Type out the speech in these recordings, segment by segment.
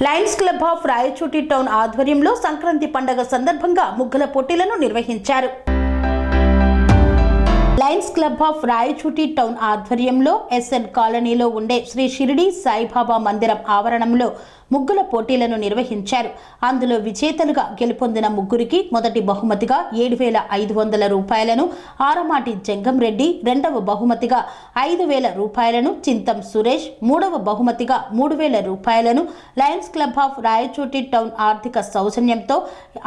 Lions club of Rayachoti town ఆధ్వర్యంలో సంక్రాంతి పండుగ సందర్భంగా ముగ్గుల పోటీలను నిర్వహించారు. Lions club of Rayachoti town ఆధ్వర్యంలో ఎస్ఎన్ కాలనీలో ఉండే శ్రీ షిరిడి సాయిబాబా మందిరం ఆవరణంలో ముగ్గుల పోటీలను నిర్వహించారు. అందులో విజేతలుగా గెలుపొందిన ముగ్గురికి మొదటి బహుమతిగా 7,500 రూపాయలను, ఆరమాటి జంగం రెడ్డి, రెండవ బహుమతిగా 5,000 రూపాయలను, చింతం సురేష్ మూడవ బహుమతిగా 3,000 రూపాయలను Lions club of Rayachoti town ఆర్థిక సౌజన్యంతో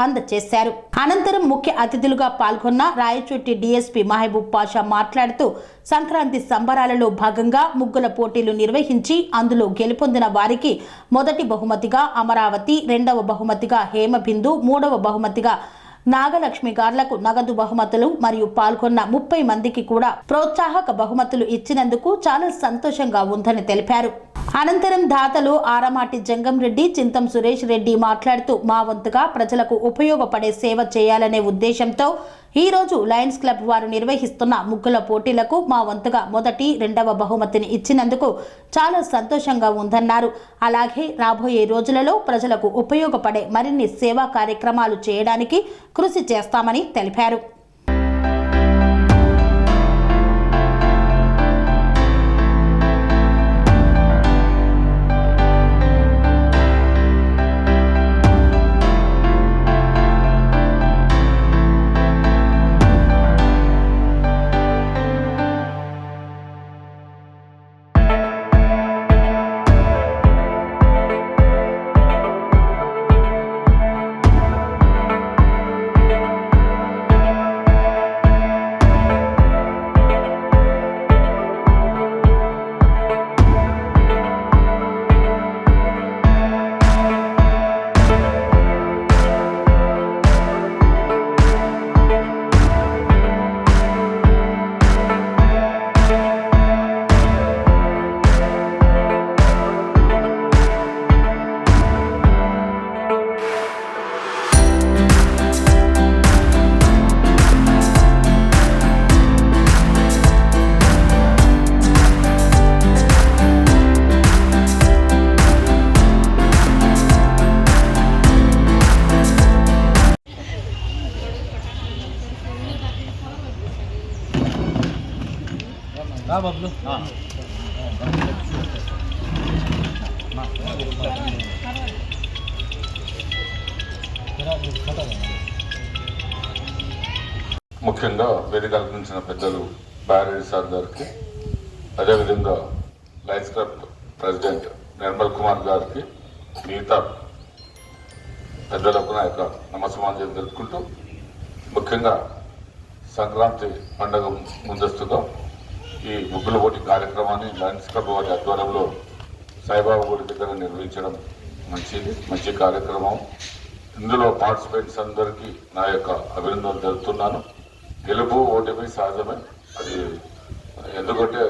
అందజేశారు. అనంతరం ముఖ్య అతిథులుగా పాల్గొన్న రాయచోటి డిఎస్పీ మహబూబ్ పాషా మాట్లాడుతూ సంక్రాంతి సంబరాలలో భాగంగా ముగ్గుల పోటీలు నిర్వహించి అందులో గెలుపొందిన వారికి మొదటి బహుమతిగా అమరావతి, రెండవ బహుమతిగా హేమబిందు, మూడవ బహుమతిగా నాగలక్ష్మి గార్లకు నగదు బహుమతులు మరియు పాల్గొన్న 30 మందికి కూడా ప్రోత్సాహక బహుమతులు ఇచ్చినందుకు చాలా సంతోషంగా ఉందని తెలిపారు. అనంతరం దాతలు ఆరమాటి జంగం రెడ్డి, చింతం సురేష్ రెడ్డి మాట్లాడుతూ మా వంతుగా ప్రజలకు ఉపయోగపడే సేవ చేయాలనే ఉద్దేశంతో ఈరోజు లయన్స్ క్లబ్ వారు నిర్వహిస్తున్న ముగ్గుల పోటీలకు మా వంతుగా మొదటి, రెండవ బహుమతిని ఇచ్చినందుకు చాలా సంతోషంగా ఉందన్నారు. అలాగే రాబోయే రోజులలో ప్రజలకు ఉపయోగపడే మరిన్ని సేవా కార్యక్రమాలు చేయడానికి కృషి చేస్తామని తెలిపారు. ముఖ్యంగా వేదిక కల్పించిన పెద్దలు బారెడ్డి సార్ గారికి, అదేవిధంగా Lions club president Nirmal Kumar గారికి, మిగతా పెద్దలకు నా యొక్క నమస్కారం తెలుపుకుంటూ, ముఖ్యంగా సంక్రాంతి పండుగ ముందస్తుగా ఈ ముగ్గుల పోటీ కార్యక్రమాన్ని లయన్స్ క్లబ్ వారి ఆధ్వర్యంలో సాయిబాబా గుడి దగ్గర నిర్వహించడం మంచి కార్యక్రమం. ఇందులో పార్టిసిపెంట్స్ అందరికీ నా యొక్క అభినందనలు తెలుపుతున్నాను. గెలుపు ఓటమి సహజమే. అది ఎందుకంటే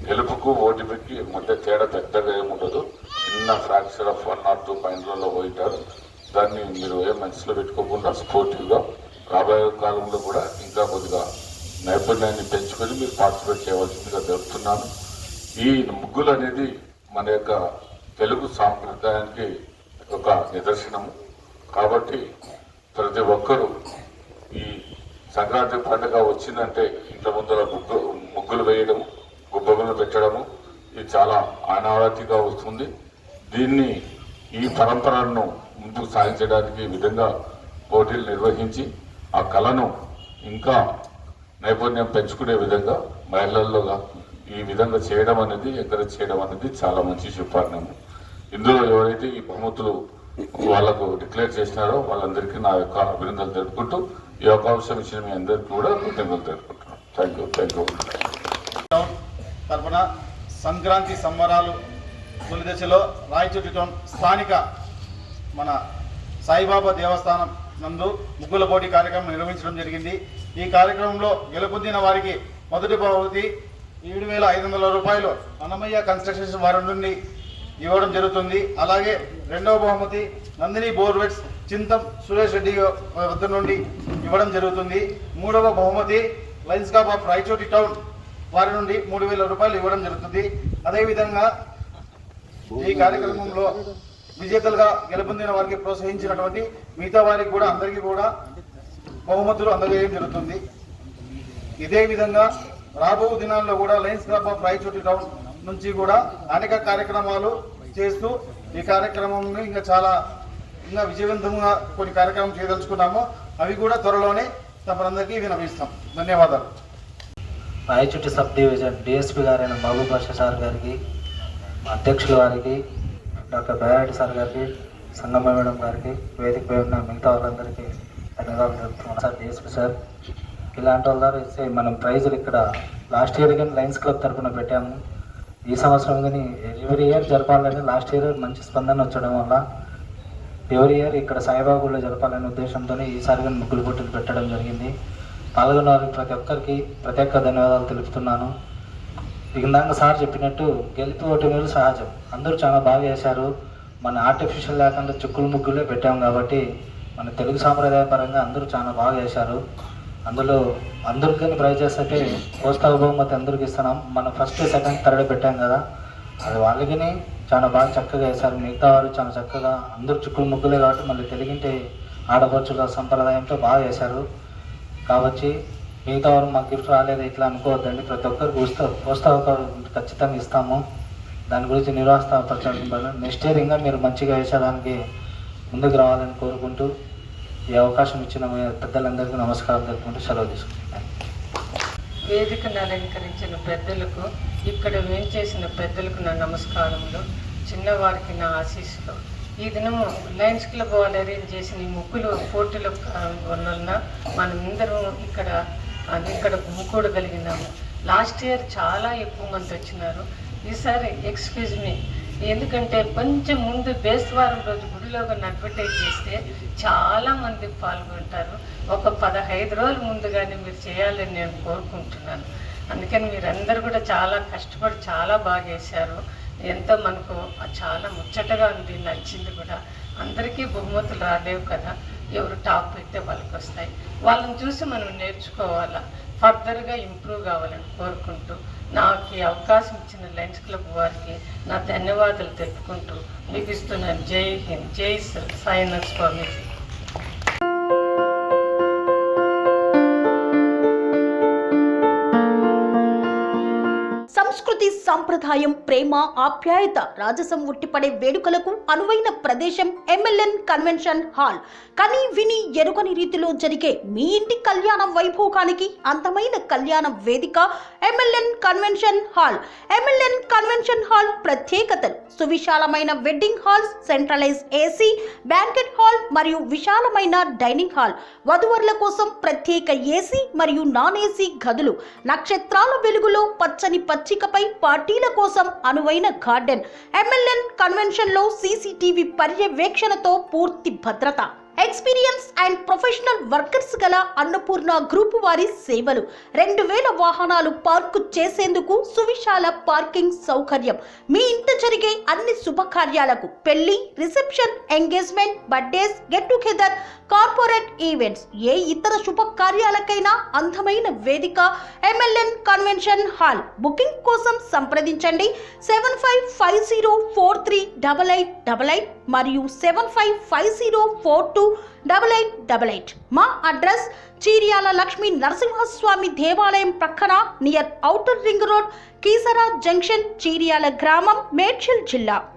గెలుపుకు ఓటమికి మధ్య తేడా పెద్దగా ఏముండదు. చిన్న ఫ్రాక్చర్ ఆఫ్ 1 or 2 పాయింట్లలో పోయింటారు. దాన్ని మీరు ఏం మనసులో పెట్టుకోకుండా స్పోర్టివ్గా రాబోయే కాలంలో కూడా ఇంకా కొద్దిగా నైపుణ్యాన్ని పెంచుకొని మీరు పార్టిసిపేట్ చేయవలసిందిగా తెలుపుతున్నాను. ఈ ముగ్గులు అనేది మన యొక్క తెలుగు సాంప్రదాయానికి ఒక నిదర్శనము. కాబట్టి ప్రతి ఒక్కరూ ఈ సంక్రాంతి పండుగ వచ్చిందంటే ఇంత ముందర ముగ్గులు వేయడము, గుబ్బగులు పెట్టడము ఇది చాలా ఆనవాయితీగా వస్తుంది. దీన్ని ఈ పరంపరను ముందుకు సాగించడానికి విధంగా పోటీలు నిర్వహించి ఆ కళను ఇంకా నైపుణ్యం పెంచుకునే విధంగా మహిళల్లోగా ఈ విధంగా చేయడం అనేది, ఎంకరేజ్ చేయడం అనేది చాలా మంచి శుభార్ణము. ఇందులో ఎవరైతే ఈ బహుమతులు వాళ్లకు డిక్లేర్ చేసినారో వాళ్ళందరికీ నా యొక్క అభినందనలు తెలుపుకుంటూ ఈ అవకాశం ఇచ్చిన మీ అందరికీ కూడా కృతజ్ఞతలు తెలుపుకుంటున్నాను. Thank you. తరఫున సంక్రాంతి సంబరాలు తొలి దశలో రాయచోటి టౌన్ స్థానిక మన సాయిబాబా దేవస్థానం నందు ముగ్గుల పోటీ కార్యక్రమం నిర్వహించడం జరిగింది. ఈ కార్యక్రమంలో గెలుపొందిన వారికి మొదటి బహుమతి 7,500 రూపాయలు అన్నమయ్య కన్స్ట్రక్షన్స్ వారి నుండి ఇవ్వడం జరుగుతుంది. అలాగే రెండవ బహుమతి నందిని బోర్వెట్స్ చింతం సురేష్ రెడ్డి వద్ద నుండి ఇవ్వడం జరుగుతుంది. మూడవ బహుమతి Lions club of Rayachoti town వారి నుండి 3,000 రూపాయలు ఇవ్వడం జరుగుతుంది. అదేవిధంగా ఈ కార్యక్రమంలో విజేతలుగా గెలుపొందిన వారికి ప్రోత్సహించినటువంటి మిగతా వారికి కూడా అందరికీ కూడా బహుమతులు అందజేయడం జరుగుతుంది. ఇదే విధంగా రాబో దినాల్లో కూడా Lions club of Rayachoti town నుంచి కూడా అనేక కార్యక్రమాలు చేస్తూ ఈ కార్యక్రమం ఇంకా విజయవంతంగా కొన్ని కార్యక్రమం చేయదలుచుకున్నాము. అవి కూడా త్వరలోనే తమరందరికీ విన్నవిస్తాం. ధన్యవాదాలు. రాయచోటి సబ్ డివిజన్ డిఎస్పీ గారైన మహబూబ్ బాషా సార్ గారికి, అధ్యక్షుల వారికి, డాక్టర్ బైరాటి సార్ గారికి, సంగమ్మ మేడం గారికి, వేదికపై ఉన్న మిగతా వాళ్ళందరికీ ధన్యవాదాలు చెప్తున్నాను. సార్ డిఎస్పీ సార్, ఇలాంటి వాళ్ళ ద్వారా ఇస్తే మనం ప్రైజులు ఇక్కడ లాస్ట్ ఇయర్ కానీ లయన్స్ క్లబ్ తరఫున పెట్టాము. ఈ సంవత్సరం కానీ ఎవ్రీ ఇయర్ జరపాలని లాస్ట్ ఇయర్ మంచి స్పందన వచ్చడం వల్ల ఎవ్రీ ఇయర్ ఇక్కడ సాయిబాబాలో జరపాలనే ఉద్దేశంతో ఈసారి కానీ ముగ్గులు పోటీలు పెట్టడం జరిగింది. పాల్గొన్న వారికి ప్రతి ఒక్కరికి ప్రత్యేక ధన్యవాదాలు తెలుపుతున్నాను. ఇందాక సార్ చెప్పినట్టు గెలుపు ఓటమిలు సహజం. అందరూ చాలా బాగా చేశారు. మన ఆర్టిఫిషియల్ లేకుండా చుక్కులు ముగ్గులే పెట్టాం కాబట్టి మన తెలుగు సాంప్రదాయ పరంగా అందరూ చాలా బాగా చేశారు. అందులో అందరికీ ప్రైజెస్ అయితే ప్రోత్సాహ బహుమతి అందరికి ఇస్తున్నాం. మనం ఫస్ట్ సెకండ్ థర్డ్ పెట్టాం కదా, అది వాళ్ళకి చాలా బాగా చక్కగా వేశారు. మిగతా వారు చాలా చక్కగా అందరూ చుక్కులు ముగ్గులే కాబట్టి మళ్ళీ తెలుగింటి ఆడపడుచుల సంప్రదాయంతో బాగా చేశారు. కాబట్టి మిగతా వారు మాకు గిఫ్ట్ రాలేదు ఇట్లా అనుకోవద్దండి. ప్రతి ఒక్కరికి ప్రోత్సాహం ఖచ్చితంగా ఇస్తాము. దాని గురించి నిర్వాహపరచాలి. నెక్స్ట్ ఇయర్ ఇంకా మీరు మంచిగా వేసేదానికి ముందుకు రావాలని కోరుకుంటూ ఈ అవకాశం ఇచ్చిన పెద్దలందరికీ నమస్కారం తెలుపుకుంటూ సెలవు తీసుకుంటాను. వేదికను అలంకరించిన పెద్దలకు, ఇక్కడ వేంచేసిన పెద్దలకు నా నమస్కారములు, చిన్నవారికి నా ఆశీస్సులు. ఈ దినము లయన్స్ క్లబ్ వాళ్ళు అరేంజ్ చేసిన ఈ ముగ్గులు పోటీల వలన మనమందరం ఇక్కడ గుమ్ముకూడగలిగినాము. లాస్ట్ ఇయర్ చాలా ఎక్కువ మంది వచ్చినారు. ఈసారి ఎక్స్క్యూజ్ మీ, ఎందుకంటే కొంచెం ముందు బేస్తవారం రోజు గుడిలో అడ్వర్టైజ్ చేస్తే చాలామంది పాల్గొంటారు. ఒక 15 రోజుల ముందుగానే మీరు చేయాలని నేను కోరుకుంటున్నాను. అందుకని మీరందరూ కూడా చాలా కష్టపడి చాలా బాగా చేశారు. ఎంతో మనకు చాలా ముచ్చటగా ఉంది, నచ్చింది కూడా. అందరికీ బహుమతులు రాలేవు కదా, ఎవరు టాప్ పెడితే వాళ్ళకి వస్తాయి. వాళ్ళని చూసి మనం నేర్చుకోవాలా, ఫర్దర్గా ఇంప్రూవ్ కావాలని కోరుకుంటూ నాకు ఈ అవకాశం ఇచ్చిన లయన్స్ క్లబ్ వారికి నా ధన్యవాదాలు తెలుపుకుంటూ ముగిస్తున్నాను. జై హింద్, జై సాయినాథ్ స్వామీజీ. సంస్కృతి, సంప్రదాయం, ప్రేమ, ఆప్యాయత, రాజసం ఉట్టిపడే వేడుకలకు అనువైన ప్రదేశం ఎంఎల్ఎన్ కన్వెన్షన్ హాల్. కని విని ఎరుగని రీతిలో జరిగే మీ ఇంటి కళ్యాణ వైభోగానికి అందమైన కళ్యాణ వేదిక MLN convention hall. MLN convention hall ప్రత్యేకతలు: సువిశాలమైన wedding halls, centralise AC banquet hall మరియు విశాలమైన డైనింగ్ హాల్, వధువరుల కోసం ప్రత్యేక ఏసీ మరియు నాన్ ఏసీ గదులు, నక్షత్రాల వెలుగులో పచ్చని పచ్చికపై పార్టీల కోసం అనువైన గార్డెన్. ఎంఎల్ఎన్ కన్వెన్షన్ లో సీసీటీవీ పర్యవేక్షణతో పూర్తి భద్రత. ఎక్స్పీరియన్స్ అండ్ ప్రొఫెషనల్ వర్కర్స్ గల అన్నపూర్ణ గ్రూప్ వారి సేవలు. 2000 వాహనాలు పార్కు చేసేందుకు సువిశాల పార్కింగ్ సౌకర్యం. మీ ఇంట జరిగే అన్ని శుభకార్యాలకు, పెళ్లి, reception, engagement, birthdays, get together, corporate events, ఏ ఇతర శుభకార్యాలకైనా అందమైన వేదిక ఎంఎల్ఎన్ కన్వెన్షన్ హాల్. బుకింగ్ కోసం సంప్రదించండి 7550438888 మరియు 7550428888. మా అడ్రస్ చీర్యాల లక్ష్మీ నరసింహస్వామి దేవాలయం ప్రక్కన, near outer ring road, Keesara junction, Cheeryal గ్రామం, మేడ్చల్ జిల్లా.